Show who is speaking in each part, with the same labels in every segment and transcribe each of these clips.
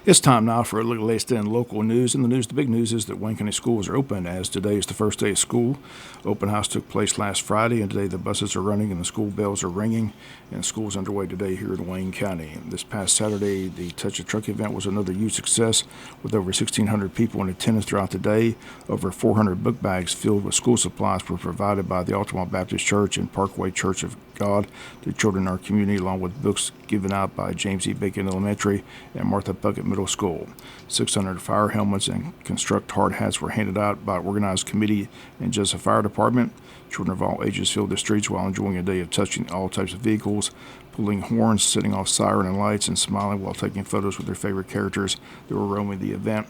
Speaker 1: It's time now for a look at the latest in local news. In the news, the big news is that Wayne County schools are open, as today is the first day of school. Open house took place last Friday, and today the buses are running and the school bells are ringing, and school's underway today here in Wayne County. This past Saturday, the Touch a Truck event was another huge success, with over 1,600 people in attendance throughout the day. Over 400 book bags filled with school supplies were provided by the Altamont Baptist Church and Parkway Church of God to children in our community, along with books given out by James E. Bacon Elementary and Martha Puckett Middle School. 600 fire helmets and construct hard hats were handed out by organized committee and Jesup Fire Department. Children of all ages filled the streets while enjoying a day of touching all types of vehicles, pulling horns, setting off siren and lights, and smiling while taking photos with their favorite characters that were roaming the event.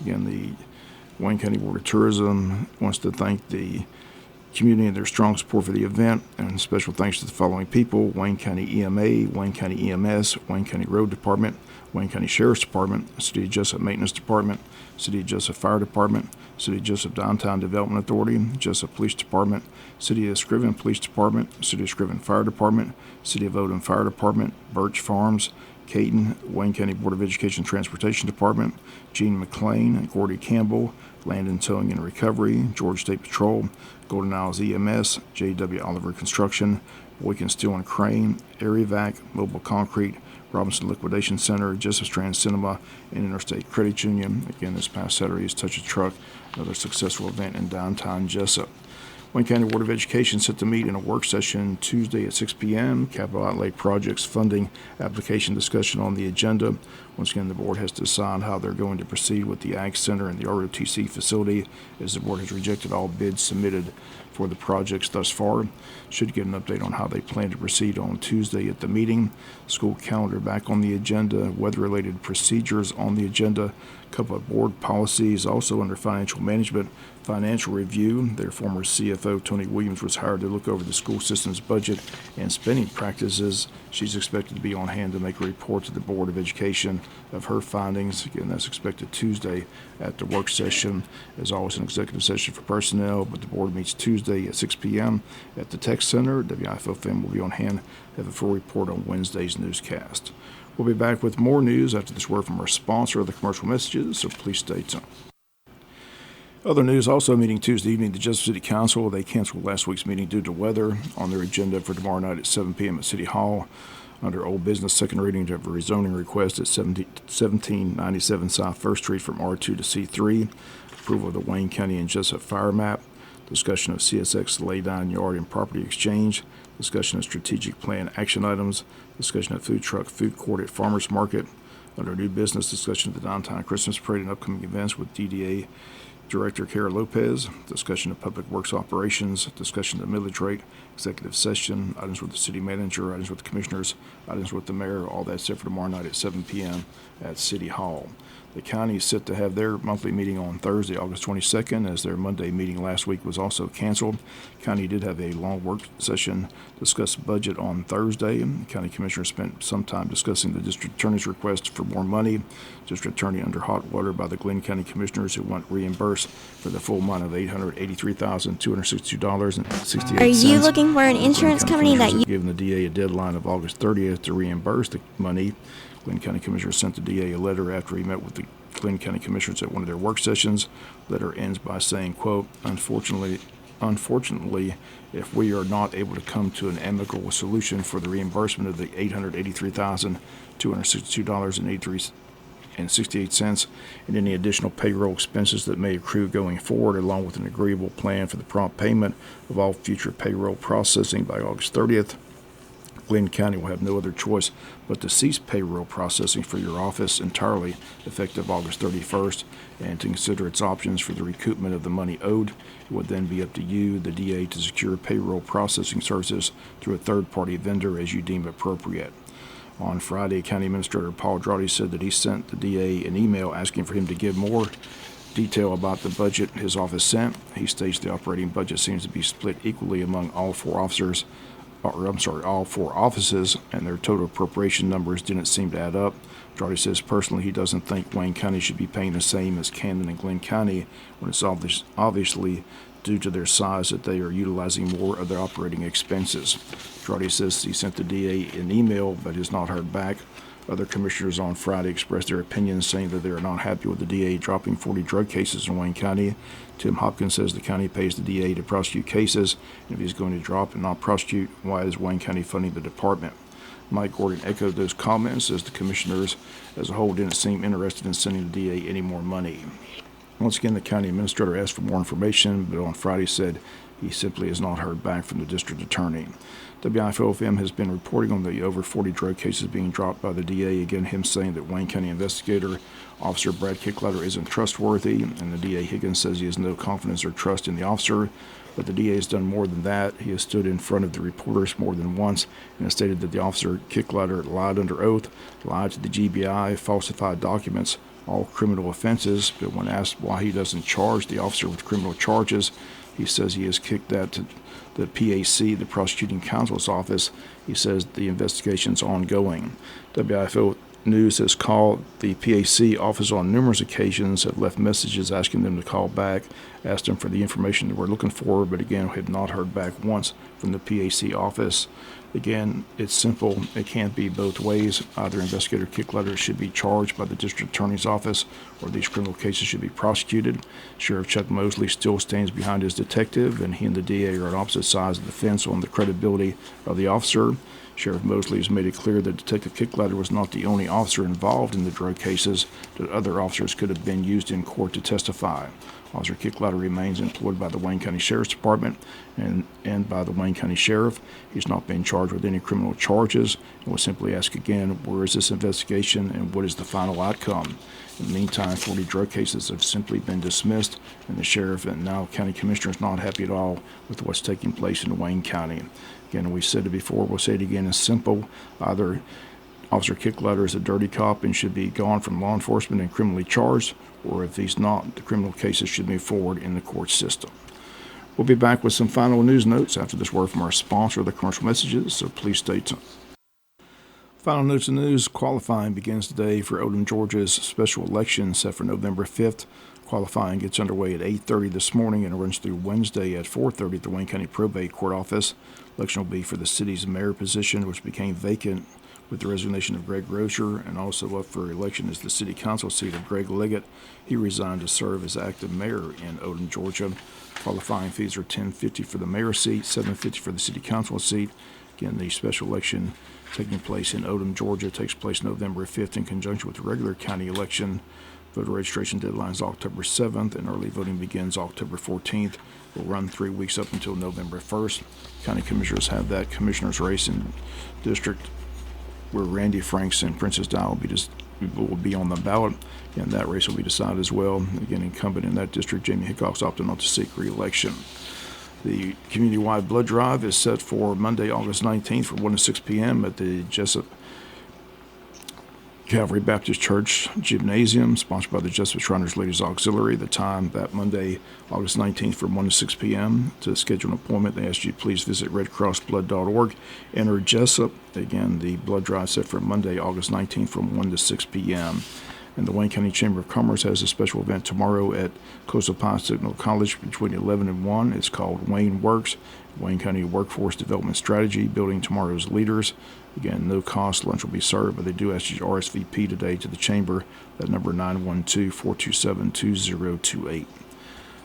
Speaker 1: Again, the Wayne County Board of Tourism wants to thank the community and their strong support for the event, and special thanks to the following people: Wayne County EMA, Wayne County EMS, Wayne County Road Department, Wayne County Sheriff's Department, City of Jesup Maintenance Department, City of Jesup Fire Department, City of Jesup Downtown Development Authority, Jesup Police Department, City of Scriven Police Department, City of Scriven Fire Department, City of Odin Fire Department, Birch Farms, Caton, Wayne County Board of Education Transportation Department, Gene McLean, Gordy Campbell, Landon Towing and Recovery, Georgia State Patrol, Golden Isles EMS, J.W. Oliver Construction, Boykin Steel and Crane, Airvac, Mobile Concrete, Robinson Liquidation Center, Jesup Strand Cinema, and Interstate Credit Union. Again, this past Saturday is Touch a Truck, another successful event in downtown Jesup. Wayne County Board of Education set to meet in a work session Tuesday at 6 p.m. Capital Outlay Projects Funding Application discussion on the agenda. Once again, the board has to decide how they're going to proceed with the Ag Center and the ROTC facility, as the board has rejected all bids submitted for the projects thus far. Should get an update on how they plan to proceed on Tuesday at the meeting. School calendar back on the agenda, weather-related procedures on the agenda, a couple of board policies also under financial management, financial review. Their former CFO, Tony Williams, was hired to look over the school system's budget and spending practices. She's expected to be on hand to make a report to the Board of Education of her findings. Again, that's expected Tuesday at the work session. As always, an executive session for personnel, but the board meets Tuesday at 6 p.m. at the Tech Center. WIFO FM will be on hand to have a full report on Wednesday's newscast. We'll be back with more news after this word from our sponsor of the commercial messages, so please stay tuned. Other news, also meeting Tuesday evening, the Jesup City Council. They canceled last week's meeting due to weather. On their agenda for tomorrow night at 7 p.m. at City Hall, under old business, second reading of a rezoning request at 1797 South 1st Street from R2 to C3, approval of the Wayne County and Jesup Fire Map, discussion of CSX laydown yard and property exchange, discussion of strategic plan action items, discussion of food truck food court at Farmers Market. Under new business, discussion of the downtown Christmas parade and upcoming events with DDA Director Kara Lopez, discussion of public works operations, discussion of the millage rate, executive session, items with the city manager, items with the commissioners, items with the mayor, all that's set for tomorrow night at 7 p.m. at City Hall. The county is set to have their monthly meeting on Thursday, August 22nd, as their Monday meeting last week was also canceled. County did have a long work session, discuss budget on Thursday. County commissioners spent some time discussing the district attorney's request for more money. District attorney under hot water by the Glenn County commissioners, who want reimbursed for the full amount of $883,262.68.
Speaker 2: Are you looking for an insurance company that you...
Speaker 1: Given the DA a deadline of August 30th to reimburse the money, Glenn County Commissioners sent the DA a letter after he met with the Glenn County Commissioners at one of their work sessions. Letter ends by saying, quote, Unfortunately, if we are not able to come to an amicable solution for the reimbursement of the $883,262.68 and any additional payroll expenses that may accrue going forward, along with an agreeable plan for the prompt payment of all future payroll processing by August 30th, Glenn County will have no other choice but to cease payroll processing for your office entirely effective August 31st, and to consider its options for the recoupment of the money owed. It would then be up to you, the DA, to secure payroll processing services through a third-party vendor as you deem appropriate. On Friday, County Administrator Paul Drawdy said that he sent the DA an email asking for him to give more detail about the budget his office sent. He states the operating budget seems to be split equally among all four offices, and their total appropriation numbers didn't seem to add up. Drawdy says personally he doesn't think Wayne County should be paying the same as Camden and Glenn County, when it's obviously due to their size that they are utilizing more of their operating expenses. Drawdy says he sent the DA an email but has not heard back. Other commissioners on Friday expressed their opinions, saying that they are not happy with the DA dropping 40 drug cases in Wayne County. Tim Hopkins says the county pays the DA to prosecute cases, and if he's going to drop and not prosecute, why is Wayne County funding the department? Mike Gordon echoed those comments, as the commissioners as a whole didn't seem interested in sending the DA any more money. Once again, the county administrator asked for more information, but on Friday said he simply has not heard back from the district attorney. WIFO-FM has been reporting on the over 40 drug cases being dropped by the DA. Again, him saying that Wayne County investigator Officer Brad Kickletter isn't trustworthy, and the DA Higgins says he has no confidence or trust in the officer. But the DA has done more than that. He has stood in front of the reporters more than once and has stated that the officer Kickletter lied under oath, lied to the GBI, falsified documents, all criminal offenses. But when asked why he doesn't charge the officer with criminal charges, he says he has kicked that to the PAC, the prosecuting counsel's office. He says the investigation's ongoing. WIFO News has called the PAC office on numerous occasions, have left messages asking them to call back, asked them for the information that we're looking for, but again, we have not heard back once from the PAC office. Again, it's simple. It can't be both ways. Either Investigator Kickletter should be charged by the district attorney's office, or these criminal cases should be prosecuted. Sheriff Chuck Mosley still stands behind his detective, and he and the DA are on opposite sides of the fence on the credibility of the officer. Sheriff Mosley has made it clear that Detective Kickletter was not the only officer involved in the drug cases, that other officers could have been used in court to testify. Officer Kickletter remains employed by the Wayne County Sheriff's Department and by the Wayne County Sheriff. He's not been charged with any criminal charges, and will simply ask again, where is this investigation and what is the final outcome? In the meantime, 40 drug cases have simply been dismissed, and the sheriff and now county commissioner is not happy at all with what's taking place in Wayne County. Again, we said it before, we'll say it again, it's simple. Either Officer Kickletter is a dirty cop and should be gone from law enforcement and criminally charged, or if he's not, the criminal cases should move forward in the court system. We'll be back with some final news notes after this word from our sponsor, the commercial messages, so please stay tuned. Final notes and news. Qualifying begins today for Odom, Georgia's special election set for November 5th. Qualifying gets underway at 8:30 this morning and runs through Wednesday at 4:30 at the Wayne County Probate Court office. Election will be for the city's mayor position, which became vacant with the resignation of Greg Rozier, and also up for election is the city council seat of Greg Liggett. He resigned to serve as active mayor in Odom, Georgia. Qualifying fees are $10.50 for the mayor's seat, $7.50 for the city council seat. Again, the special election taking place in Odom, Georgia, takes place November 5th in conjunction with the regular county election. Voter registration deadline is October 7th, and early voting begins October 14th. Will run 3 weeks up until November 1st. County commissioners have that commissioner's race in district where Randy Franks and Princess Dial will be on the ballot, and that race will be decided as well. Again, incumbent in that district, Jamie Hickok's opted not to seek re-election. The community-wide blood drive is set for Monday, August 19th from 1 to 6 p.m. at the Jesup Calvary Baptist Church Gymnasium, sponsored by the Jesup Shriners Ladies Auxiliary. The time that Monday, August 19th from 1 to 6 p.m. To schedule an appointment, they ask you please visit redcrossblood.org. Enter Jesup. Again, the blood drive set for Monday, August 19th from 1 to 6 p.m. And the Wayne County Chamber of Commerce has a special event tomorrow at Coastal Pine Signal College between 11 and 1. It's called Wayne Works, Wayne County Workforce Development Strategy, Building Tomorrow's Leaders. Again, no cost. Lunch will be served, but they do ask you to RSVP today to the chamber. That number 912-427-2028.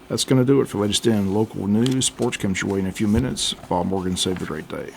Speaker 1: That's going to do it for latest in local news. Sports comes your way in a few minutes. Bob Morgan, say have a great day.